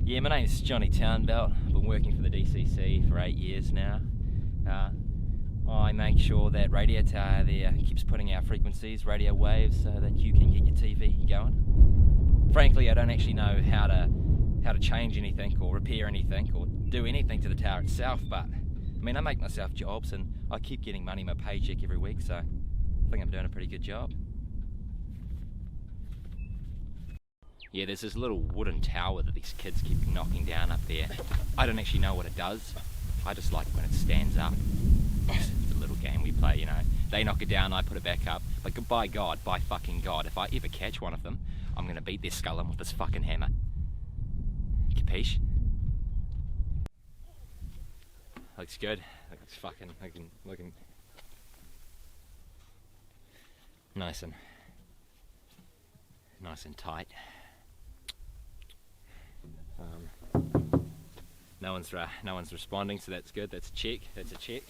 Yeah, my name's Johnny Townbelt. I've been working for the DCC for 8 years now. I make sure that radio tower there keeps putting out frequencies, radio waves, so that you can get your TV going. Frankly, I don't actually know how to change anything or repair anything or do anything to the tower itself, but I mean, I make myself jobs and I keep getting money in my paycheck every week, so I think I'm doing a pretty good job. Yeah, there's this little wooden tower that these kids keep knocking down up there. I don't actually know what it does. I just like when it stands up. It's a little game we play, you know. They knock it down, I put it back up. But by God, by fucking God, if I ever catch one of them, I'm gonna beat their skull in with this fucking hammer. Capiche? Looks good. Looks fucking looking nice and tight. No one's responding, so that's good. That's a check. That's a check.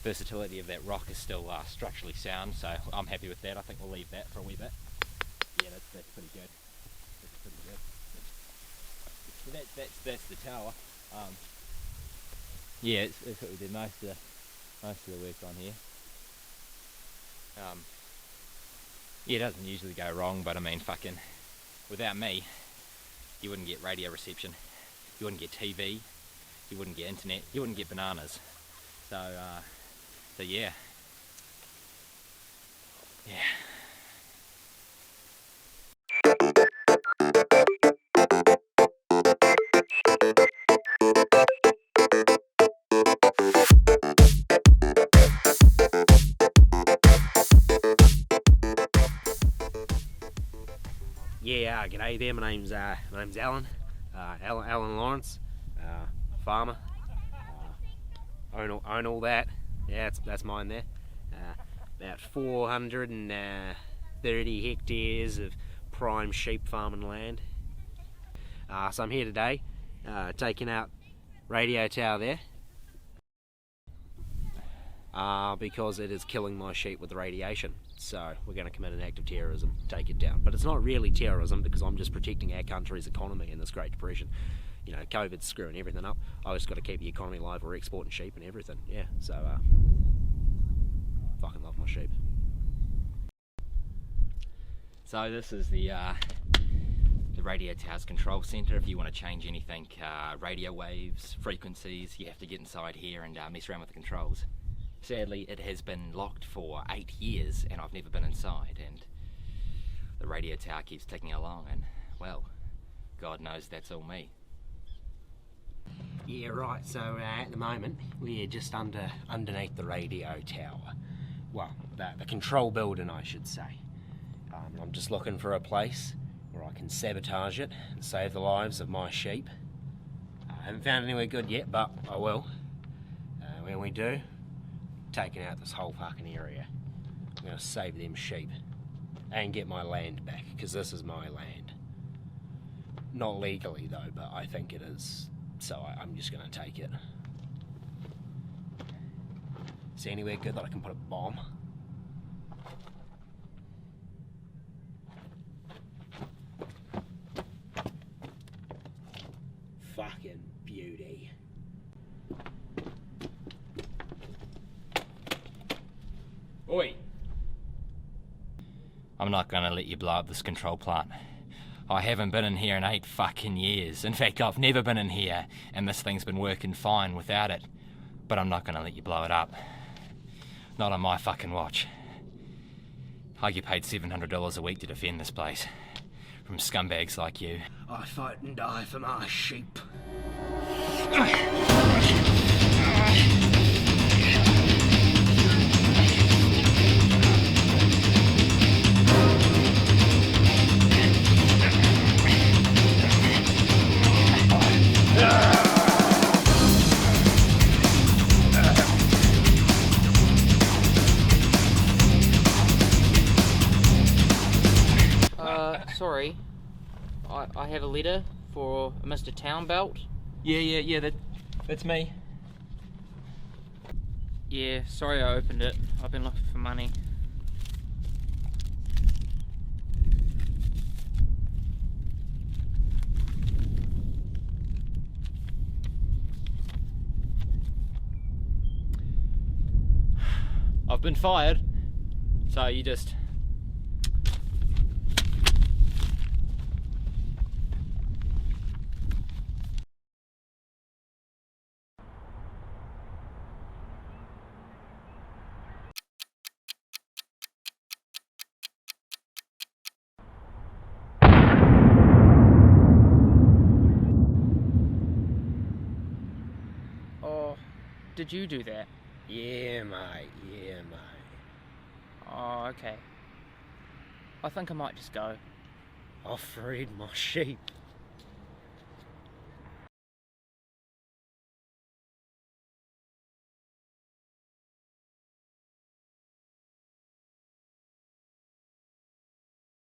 Versatility of that rock is still structurally sound, so I'm happy with that. I think we'll leave that for a wee bit. Yeah, that's pretty good. That's pretty good. So that's the tower. Yeah, it's what we did most of the work on here. Yeah, it doesn't usually go wrong, but I mean, fucking, without me, you wouldn't get radio reception, you wouldn't get TV, you wouldn't get internet, you wouldn't get bananas. So yeah. Yeah. Yeah, g'day there. My name's Alan. Alan Lawrence, farmer. Own all that. Yeah, that's mine there. About 430 hectares of prime sheep farming land. So I'm here today, taking out radio tower there. Because it is killing my sheep with the radiation. So we're going to commit an act of terrorism, take it down. But it's not really terrorism because I'm just protecting our country's economy in this Great Depression. You know, COVID's screwing everything up. I just got to keep the economy alive. We're exporting sheep and everything. Yeah, so fucking love my sheep. So this is the radio tower's control centre. If you want to change anything, radio waves, frequencies, you have to get inside here and mess around with the controls. Sadly, it has been locked for 8 years and I've never been inside, and the radio tower keeps ticking along, and well, God knows that's all me. Yeah, right, so at the moment we're just underneath the radio tower. Well, the control building, I should say. I'm just looking for a place where I can sabotage it and save the lives of my sheep. I haven't found anywhere good yet, but I will. When we do, taking out this whole fucking area. I'm going to save them sheep and get my land back, because this is my land. Not legally though, but I think it is, so I'm just going to take it. See anywhere good that I can put a bomb? Fucking beauty. Oi! I'm not gonna let you blow up this control plant. I haven't been in here in 8 fucking years. In fact, I've never been in here, and this thing's been working fine without it. But I'm not gonna let you blow it up. Not on my fucking watch. I get paid $700 a week to defend this place. From scumbags like you. I fight and die for my sheep. Sorry. I have a letter for Mr. Townbelt. Yeah, that's me. Yeah, sorry I opened it. I've been looking for money. I've been fired, so you just... Oh, did you do that? Yeah, mate, yeah, mate. Oh, okay. I think I might just go. I freed my sheep.